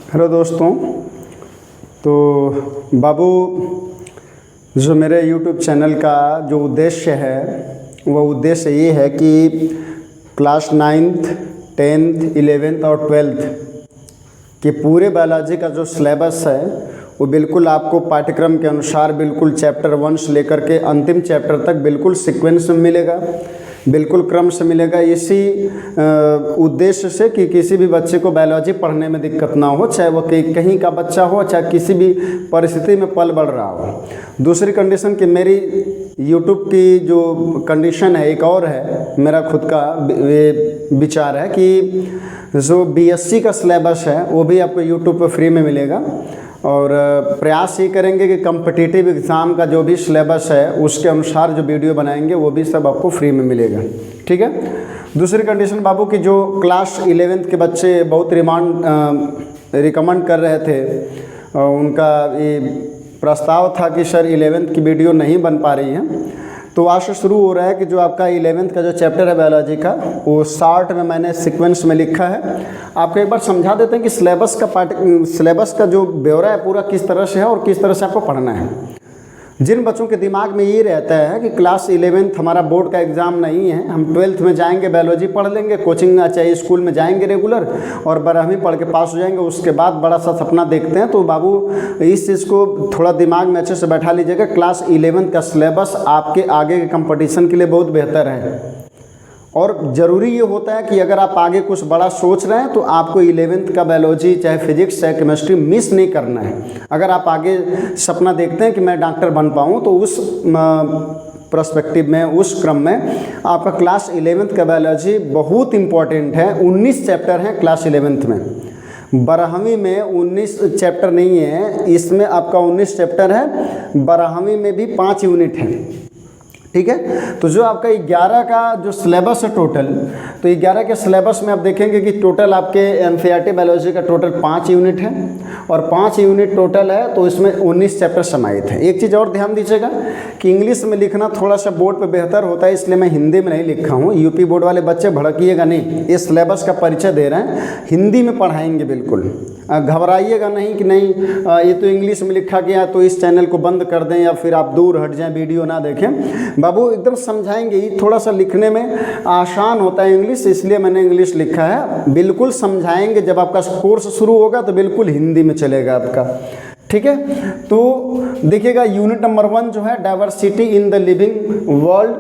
Hello दोस्तों। तो बाबू, जो मेरे YouTube चैनल का जो उद्देश्य है वह उद्देश्य ये है कि क्लास 9th 10th 11th और 12th के पूरे बायोलॉजी का जो सिलेबस है वो बिल्कुल आपको पाठ्यक्रम के अनुसार बिल्कुल चैप्टर 1 से लेकर के अंतिम चैप्टर तक बिल्कुल सीक्वेंस में मिलेगा, बिल्कुल क्रम से मिलेगा। इसी उद्देश्य से कि किसी भी बच्चे को बायोलॉजी पढ़ने में दिक्कत ना हो, चाहे वो कहीं का बच्चा हो, चाहे किसी भी परिस्थिति में पल बढ़ रहा हो। दूसरी कंडीशन कि मेरी यूट्यूब की जो कंडीशन है एक और है, मेरा खुद का विचार है कि जो बीएससी का सिलेबस है वो भी आपको यूट्यूब पर फ्री में मिलेगा और प्रयास ये करेंगे कि कम्पिटिटिव एग्ज़ाम का जो भी सिलेबस है उसके अनुसार जो वीडियो बनाएंगे वो भी सब आपको फ्री में मिलेगा। ठीक है। दूसरी कंडीशन बाबू की जो क्लास 11th के बच्चे बहुत रिकमेंड कर रहे थे, उनका ये प्रस्ताव था कि सर 11th की वीडियो नहीं बन पा रही है, तो आज से शुरू हो रहा है कि जो आपका 11th का जो चैप्टर है बायोलॉजी का वो शॉर्ट में मैंने सीक्वेंस में लिखा है। आपको एक बार समझा देते हैं कि सिलेबस का जो ब्यौरा है पूरा किस तरह से है और किस तरह से आपको पढ़ना है। जिन बच्चों के दिमाग में ये रहता है कि क्लास 11th हमारा बोर्ड का एग्ज़ाम नहीं है, हम 12th में जाएंगे बायोलॉजी पढ़ लेंगे, कोचिंग चाहिए स्कूल में जाएंगे रेगुलर और 12वीं पढ़ के पास हो जाएंगे, उसके बाद बड़ा सा सपना देखते हैं। तो बाबू इस चीज़ को थोड़ा दिमाग में अच्छे से बैठा लीजिएगा। क्लास 11th का सिलेबस आपके आगे के कंपटीशन के लिए बहुत बेहतर है और ज़रूरी ये होता है कि अगर आप आगे कुछ बड़ा सोच रहे हैं तो आपको 11th का बायोलॉजी चाहे फिजिक्स चाहे केमिस्ट्री मिस नहीं करना है। अगर आप आगे सपना देखते हैं कि मैं डॉक्टर बन पाऊँ तो उस पर्सपेक्टिव में, उस क्रम में आपका क्लास 11th का बायोलॉजी बहुत इम्पॉर्टेंट है। 19 चैप्टर हैं क्लास 11th में, 12वीं में 19 चैप्टर नहीं है, इसमें आपका 19 चैप्टर है, 12वीं में भी 5 यूनिट हैं। ठीक है। तो जो आपका 11 का जो सिलेबस है टोटल, तो 11 के सिलेबस में आप देखेंगे कि टोटल आपके एनसीईआरटी बायोलॉजी का टोटल 5 यूनिट है और 5 यूनिट टोटल है, तो इसमें 19 चैप्टर समाहित है। एक चीज़ और ध्यान दीजिएगा कि इंग्लिश में लिखना थोड़ा सा बोर्ड पे बेहतर होता है, इसलिए मैं हिंदी में नहीं लिखा हूँ। यूपी बोर्ड वाले बच्चे भड़किएगा नहीं, इस सिलेबस का परिचय दे रहे हैं, हिंदी में पढ़ाएंगे, बिल्कुल घबराइएगा नहीं कि नहीं ये तो इंग्लिश में लिखा गया तो इस चैनल को बंद कर दें या फिर आप दूर हट जाएं, वीडियो ना देखें। बाबू एकदम समझाएंगे, ये थोड़ा सा लिखने में आसान होता है इंग्लिश, इसलिए मैंने इंग्लिश लिखा है। बिल्कुल समझाएंगे, जब आपका कोर्स शुरू होगा तो बिल्कुल हिंदी में चलेगा आपका। ठीक है। तो देखिएगा यूनिट नंबर 1 जो है diversity in the living world,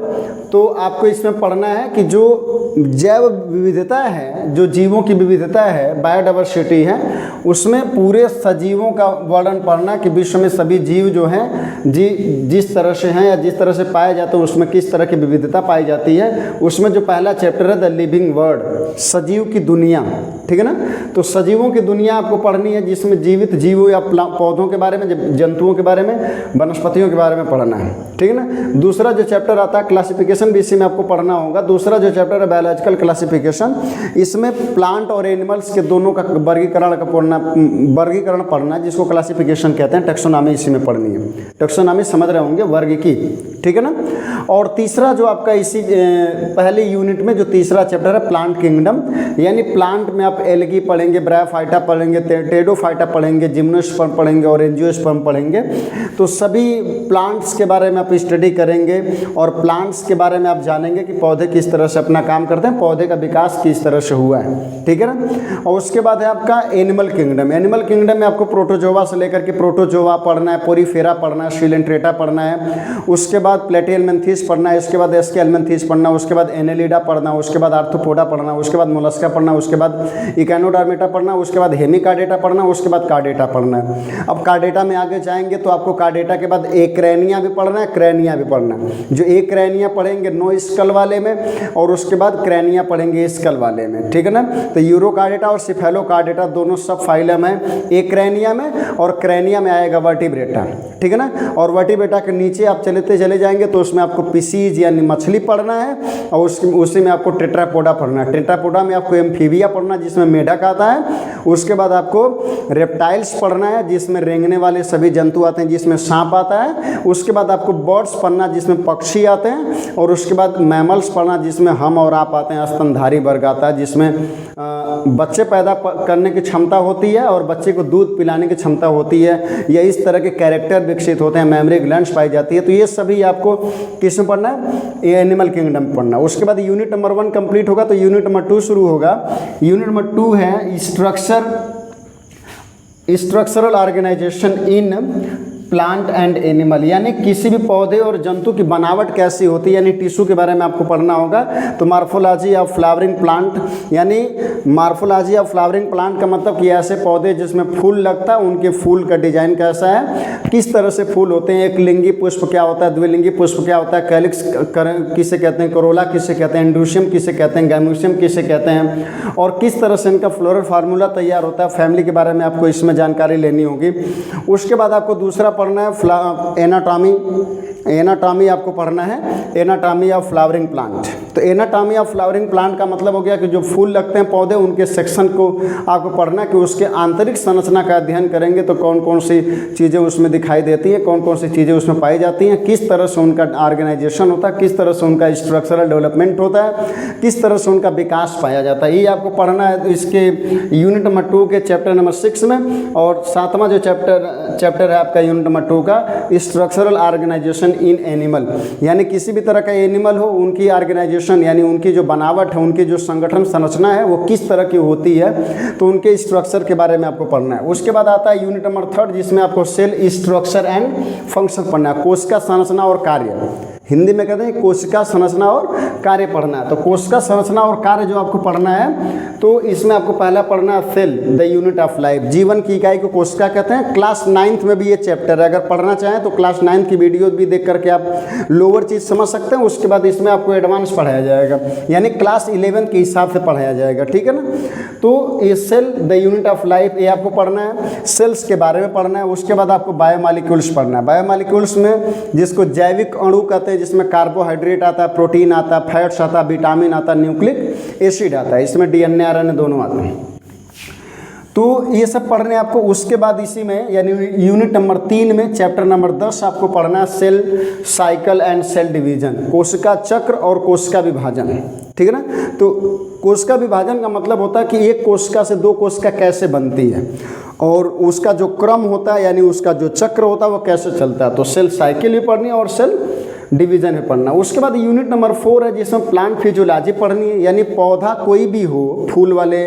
तो आपको इसमें पढ़ना है कि जो जैव विविधता है, जो जीवों की विविधता है, बायोडाइवर्सिटी है, उसमें पूरे सजीवों का वर्णन पढ़ना कि विश्व में सभी जीव जो हैं जिस तरह से हैं या जिस तरह से पाए जाते हैं उसमें किस तरह की विविधता पाई जाती है। उसमें जो पहला चैप्टर है द लिविंग वर्ल्ड, सजीव की दुनिया। ठीक है ना। तो सजीवों की दुनिया आपको पढ़नी है, जिसमें जीवित जीवों या पौधों के बारे में, जंतुओं के बारे में, वनस्पतियों के बारे में पढ़ना है। ठीक है ना। दूसरा जो चैप्टर आता है क्लासिफिकेशन भी इसी में आपको पढ़ना होगा। दूसरा जो चैप्टर है बायोलॉजिकल क्लासिफिकेशन, इसमें प्लांट और एनिमल्स के दोनों का वर्गीकरण पढ़ना, जिसको क्लासिफिकेशन कहते हैं। टेक्सोनॉमी इसी में पढ़नी है। टेक्सोनॉमी समझ रहे होंगे, वर्ग की। ठीक है ना। और तीसरा जो आपका इसी पहले यूनिट में जो तीसरा चैप्टर है प्लांट किंगडम, यानी प्लांट में आप एल्गी पढ़ेंगे, ब्रायोफाइटा पढ़ेंगे, टेडोफाइटा पढ़ेंगे, जिम्नोस्पर्म पढ़ेंगे और एंजियोस्पर्म पढ़ेंगे। तो सभी प्लांट्स के बारे में आप स्टडी करेंगे और प्लांट्स के बारे में आप जानेंगे कि पौधे किस तरह से अपना काम करते हैं, पौधे का विकास किस तरह से हुआ है। ठीक है ना। और उसके बाद है आपका एनिमल किंगडम। एनिमल किंगडम में आपको प्रोटोजोआ से लेकर के प्रोटोजोआ पढ़ना है, पोरीफेरा पढ़ना है, सिलेंट्रेटा पढ़ना है, उसके बाद प्लेटिहेल्मिन्थीस पढ़ना है, इसके बाद एस्केल्मिन्थीस पढ़ना है, उसके बाद एनेलिडा पढ़ना है, उसके बाद आर्थ्रोपोडा पढ़ना है, उसके बाद मोलस्का पढ़ना है, उसके बाद इकोनोडर्मेटा पढ़ना है, उसके बाद हेमिकार्डेटा पढ़ना है, उसके बाद कार्डेटा पढ़ना है। अब कार्डेटा में आगे जाएंगे तो आपको कार्डेटा के बाद एक्रेनिया भी पढ़ना है, क्रेनिया भी पढ़ना है। जो एक्रेनिया पढ़ेंगे नो स्कल वाले में और उसके बाद क्रेनिया पढ़ेंगे स्कल वाले में। ठीक है ना। तो यूरोकार्डेटा और सिफेलोकार्डेटा दोनों सब फाइलम है। एक्रेनिया में और क्रेनिया में आएगा वर्टिब्रेटा। ठीक है ना। और वर्टिब्रेटा के नीचे आप चले जाएंगे तो उसमें आपको पिसीज यानी मछली पढ़ना है और उसी में आपको टेट्रापोडा पढ़ना है। टेट्रापोडा में आपको एम्फीबिया पढ़ना जिसमें मेढक आता है। उसके बाद आपको रेप्टाइल्स पढ़ना है जिसमें रेंगने वाले सभी जंतु आते हैं, जिसमें सांप आता है। उसके बाद आपको बर्ड्स पढ़ना जिसमें पक्षी आते हैं, और उसके बाद मैमल्स पढ़ना जिसमें हम और आप आते हैं। स्तनधारी वर्ग आता है जिसमें बच्चे पैदा करने की क्षमता होती है और बच्चे को दूध पिलाने की क्षमता होती है, या इस तरह के कैरेक्टर विकसित होते हैं, मेमोरी ग्लैंड्स पाई जाती है। तो ये सभी आपको किस में पढ़ना है? ये एनिमल किंगडम में पढ़ना है। उसके बाद यूनिट नंबर 1 कंप्लीट होगा तो यूनिट नंबर 2 शुरू होगा। यूनिट नंबर 2 है structural organisation in plant and animal, यानी किसी भी पौधे और जंतु की बनावट कैसी होती है, यानी टिश्यू के बारे में आपको पढ़ना होगा। तो मार्फोलॉजी ऑफ फ्लावरिंग प्लांट, यानी मार्फोलॉजी ऑफ फ्लावरिंग प्लांट का मतलब कि ऐसे पौधे जिसमें फूल लगता है, उनके फूल का डिजाइन कैसा है, किस तरह से फूल होते हैं, एक लिंगी पुष्प क्या होता है, द्विलिंगी पुष्प क्या होता है, कैलिक्स किसे कहते हैं, कोरोला किसे कहते हैं, एंड्रूशियम किसे कहते हैं, गैम्यूशियम किसे कहते हैं, और किस तरह से इनका फ्लोरल फार्मूला तैयार होता है, फैमिली के बारे में आपको इसमें जानकारी लेनी होगी। उसके बाद आपको दूसरा पढ़ना है एनाटॉमी आपको पढ़ना है, एनाटॉमी ऑफ फ्लावरिंग प्लांट। तो एनाटॉमी ऑफ फ्लावरिंग प्लांट का मतलब हो गया कि जो फूल लगते हैं पौधे, उनके सेक्शन को आपको पढ़ना है कि उसके आंतरिक संरचना का अध्ययन करेंगे तो कौन कौन सी चीज़ें उसमें दिखाई देती हैं, कौन कौन सी चीज़ें उसमें पाई जाती हैं, किस तरह से उनका ऑर्गेनाइजेशन होता है, किस तरह से उनका स्ट्रक्चरल डेवलपमेंट होता है, किस तरह से उनका विकास पाया जाता है। ये आपको पढ़ना है इसके यूनिट नंबर 2 के चैप्टर नंबर 6 में। और 7वां जो चैप्टर है आपका यूनिट नंबर 2 का, स्ट्रक्चरल ऑर्गेनाइजेशन इन एनिमल, यानी किसी भी तरह का एनिमल हो उनकी ऑर्गेनाइजेशन, यानी उनकी जो बनावट है, उनकी जो संगठन संरचना है वो किस तरह की होती है, तो उनके स्ट्रक्चर के बारे में आपको पढ़ना है। उसके बाद आता है यूनिट नंबर 3 जिसमें आपको सेल स्ट्रक्चर एंड फंक्शन पढ़ना है, कोशिका संरचना और कार्य। हिंदी में कहते हैं कोशिका संरचना और कार्य पढ़ना है। तो कोशिका संरचना और कार्य जो आपको पढ़ना है, तो इसमें आपको पहला पढ़ना है cell the unit of life, जीवन की इकाई को कोशिका कहते हैं। क्लास 9th में भी ये चैप्टर है, अगर पढ़ना चाहें तो क्लास 9th की वीडियो भी देख करके आप लोअर चीज़ समझ सकते हैं। उसके बाद इसमें आपको एडवांस पढ़ाया जाएगा, यानी क्लास 11 के हिसाब से पढ़ाया जाएगा, ठीक है ना। तो ये cell the unit of life ये आपको पढ़ना है, सेल्स के बारे में पढ़ना है। उसके बाद आपको बायोमॉलिक्यूल्स पढ़ना है। बायोमॉलिक्यूल्स में जिसको जैविक अणु कहते हैं, जिसमें कार्बोहाइड्रेट आता है, प्रोटीन आता है, फैट्स आता है, विटामिन आता है, न्यूक्लिक एसिड आता है, इसमें डीएनए आरएनए दोनों आते हैं। तो ये सब पढ़ने आपको। उसके बाद इसी में यानी यूनिट नंबर 3 में चैप्टर नंबर 10 आपको पढ़ना है cell cycle and cell division, कोशिका चक्र और कोशिका विभाजन, ठीक है ना। तो कोशिका विभाजन का मतलब होता है कि एक कोशिका से 2 कोशिका कैसे बनती है और उसका जो क्रम होता है, यानी उसका जो चक्र होता है वो कैसे चलता है। तो सेल साइकिल भी पढ़नी है और सेल डिवीजन में पढ़ना। उसके बाद यूनिट नंबर 4 है जिसमें प्लांट फिजियोलॉजी पढ़नी है, यानी पौधा कोई भी हो, फूल वाले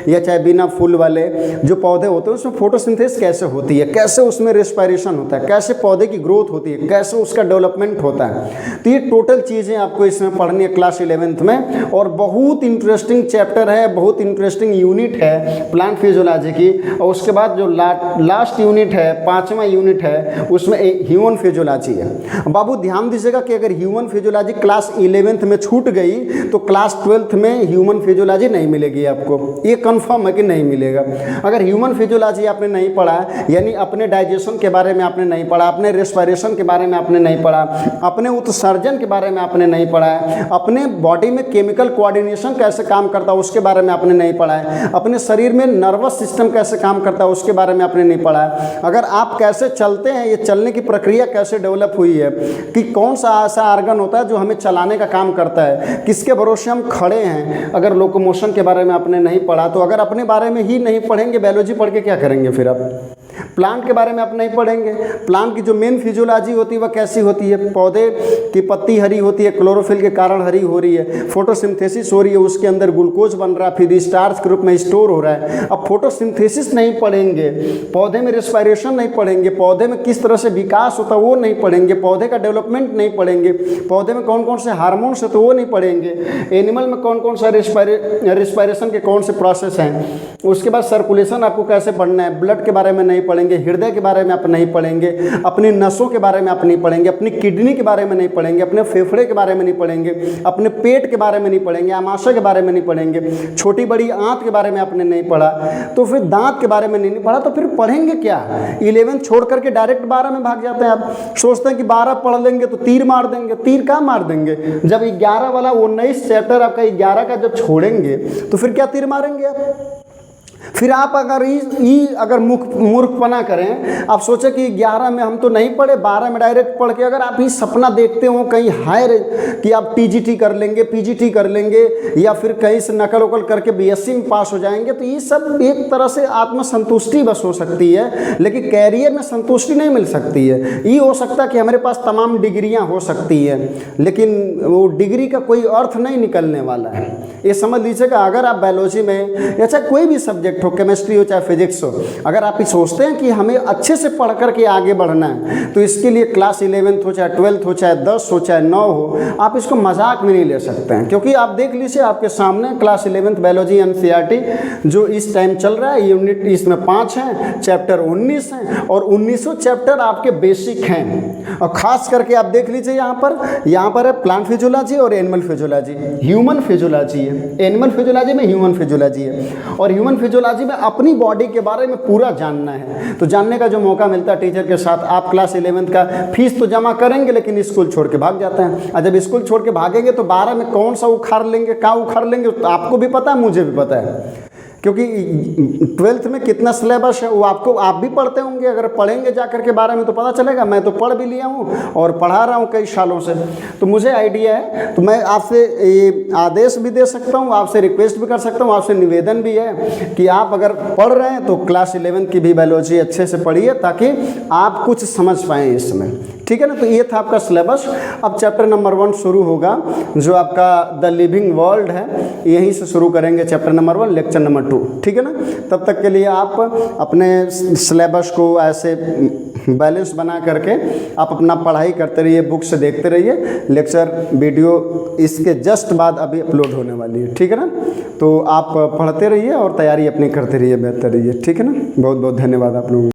या चाहे बिना फूल वाले जो पौधे होते हैं, उसमें फोटोसिंथेसिस कैसे होती है, कैसे उसमें रेस्पिरेशन होता है, कैसे पौधे की ग्रोथ होती है, कैसे उसका डेवलपमेंट होता है। तो ये टोटल चीज़ें आपको इसमें पढ़नी है क्लास 11th में। और बहुत इंटरेस्टिंग चैप्टर है, बहुत इंटरेस्टिंग यूनिट है प्लांट फिजियोलॉजी की। और उसके बाद जो लास्ट यूनिट है, 5वां यूनिट है, उसमें ह्यूमन फिजियोलॉजी है। बाबू ध्यान दीजिएगा कि अगर ह्यूमन फिजियोलॉजी क्लास 11th में छूट गई तो क्लास 12th में ह्यूमन फिजियोलॉजी नहीं मिलेगी आपको, ये कंफर्म है कि नहीं मिलेगा। अगर ह्यूमन फिजियोलॉजी आपने नहीं पढ़ा, यानी अपने डाइजेशन के बारे में आपने नहीं पढ़ा, अपने रेस्पिरेशन के बारे में आपने नहीं पढ़ा, अपने उत्सर्जन के बारे में आपने नहीं पढ़ा है, अपने बॉडी में केमिकल कोऑर्डिनेशन कैसे काम करता है उसके बारे में आपने नहीं पढ़ा है, अपने शरीर में नर्वस सिस्टम कैसे काम करता है उसके बारे में आपने नहीं पढ़ा है, अगर आप कैसे चलते हैं, ये चलने की प्रक्रिया कैसे डेवलप हुई है, कि कौन सा ऐसा आर्गन होता है जो हमें चलाने का काम करता है, किसके भरोसे हम खड़े हैं, अगर लोकोमोशन के बारे में आपने नहीं पढ़ा, तो अगर अपने बारे में ही नहीं पढ़ेंगे, बायोलॉजी पढ़ के क्या करेंगे फिर आप। प्लांट के बारे में आप नहीं पढ़ेंगे, प्लांट की जो मेन फिजियोलॉजी होती है वह कैसी होती है, पौधे की पत्ती हरी होती है, क्लोरोफिल के कारण हरी हो रही है, फोटोसिंथेसिस हो रही है, उसके अंदर ग्लूकोज बन रहा है, फिर स्टार्च के रूप में स्टोर हो रहा है। अब फोटोसिंथेसिस नहीं पढ़ेंगे, पौधे में रेस्पिरेशन नहीं पढ़ेंगे, पौधे में किस तरह से विकास होता है वो नहीं पढ़ेंगे, पौधे का डेवलपमेंट नहीं पढ़ेंगे, पौधे में कौन कौन से हार्मोन्स है तो वो नहीं पढ़ेंगे, एनिमल में कौन कौन सा रेस्पिरेशन के कौन से प्रोसेस हैं, उसके बाद सर्कुलेशन आपको कैसे पढ़ना है, ब्लड के बारे में नहीं पढ़ेंगे, हृदय के बारे में आप नहीं पढ़ेंगे, अपनी नसों के बारे में आप नहीं पढ़ेंगे, अपनी किडनी के बारे में नहीं पढ़ेंगे, अपने फेफड़े के बारे में नहीं पढ़ेंगे, अपने पेट के बारे में नहीं पढ़ेंगे, आमाशय के बारे में नहीं पढ़ेंगे, छोटी बड़ी आंत के बारे में आपने नहीं पढ़ा, तो फिर दांत के बारे में नहीं पढ़ा, तो फिर पढ़ेंगे क्या। 11 छोड़ करके डायरेक्ट 12 में भाग जाते हैं। आप सोचते हैं कि 12 पढ़ लेंगे तो तीर मार देंगे, तीर कहाँ मार देंगे, जब 11 वाला 19 चैप्टर आपका 11 का जब छोड़ेंगे तो फिर क्या तीर मारेंगे आप। फिर आप अगर मूर्खपना करें, आप सोचें कि 11 में हम तो नहीं पढ़े, 12 में डायरेक्ट पढ़ के अगर आप ये सपना देखते हो कहीं हायर कि आप टीजीटी कर लेंगे, पीजीटी कर लेंगे, या फिर कहीं से नकल वकल करके बीएससी में पास हो जाएंगे, तो ये सब एक तरह से आत्मसंतुष्टि बस हो सकती है, लेकिन कैरियर में संतुष्टि नहीं मिल सकती है। ये हो सकता है कि हमारे पास तमाम डिग्रियां हो सकती हैं, लेकिन वो डिग्री का कोई अर्थ नहीं निकलने वाला है। ये समझ लीजिएगा, अगर आप बायोलॉजी में या चाहे कोई भी सब्जेक्ट हो, केमिस्ट्री हो चाहे फिजिक्स हो, अगर आप ये सोचते हैं कि हमें अच्छे से पढ़ करके आगे बढ़ना है, तो इसके लिए क्लास 11th हो चाहे 12th हो चाहे 10 हो चाहे 9 हो, आप इसको मजाक में नहीं ले सकते हैं। क्योंकि आप देख लीजिए आपके सामने क्लास 11th बायोलॉजी एनसीईआरटी जो इस टाइम चल रहा है, यूनिट इसमें 5 हैं, चैप्टर 19 हैं, और 19 चैप्टर आपके बेसिक हैं। और ख़ास करके आप देख लीजिए यहाँ पर है प्लांट फिजियोलॉजी और एनिमल फिजियोलॉजी, ह्यूमन फिजियोलॉजी है, एनिमल फिजियोलॉजी में ह्यूमन फिजियोलॉजी है, और ह्यूमन फिजियोलॉजी में अपनी बॉडी के बारे में पूरा जानना है। तो जानने का जो मौका मिलता है टीचर के साथ, आप क्लास 11th का फीस तो जमा करेंगे लेकिन स्कूल छोड़ के भाग जाते हैं, और जब स्कूल छोड़ के भागेंगे तो 12 में कौन सा उखाड़ लेंगे, कहाँ उखाड़ लेंगे, तो आपको भी पता है, मुझे भी पता है। क्योंकि 12th में कितना सिलेबस है वो आप भी पढ़ते होंगे, अगर पढ़ेंगे जा करके 12 में तो पता चलेगा। मैं तो पढ़ भी लिया हूँ और पढ़ा रहा हूँ कई सालों से, तो मुझे आइडिया है। तो मैं आपसे ये आदेश भी दे सकता हूँ, आपसे रिक्वेस्ट भी कर सकता हूँ, आपसे निवेदन भी है कि आप अगर पढ़ रहे हैं तो क्लास 11 की भी बायोलॉजी अच्छे से पढ़िए, ताकि आप कुछ समझ पाएँ इसमें, ठीक है ना। तो ये था आपका सिलेबस। अब चैप्टर नंबर 1 शुरू होगा, जो आपका द लिविंग वर्ल्ड है, यहीं से शुरू करेंगे चैप्टर नंबर 1, लेक्चर नंबर 2, ठीक है ना। तब तक के लिए आप अपने सिलेबस को ऐसे बैलेंस बना करके आप अपना पढ़ाई करते रहिए, बुक से देखते रहिए। लेक्चर वीडियो इसके जस्ट बाद अभी अपलोड होने वाली है, ठीक है ना। तो आप पढ़ते रहिए और तैयारी अपनी करते रहिए, बेहतर रहिए, ठीक है ना। बहुत बहुत धन्यवाद आप लोगों को।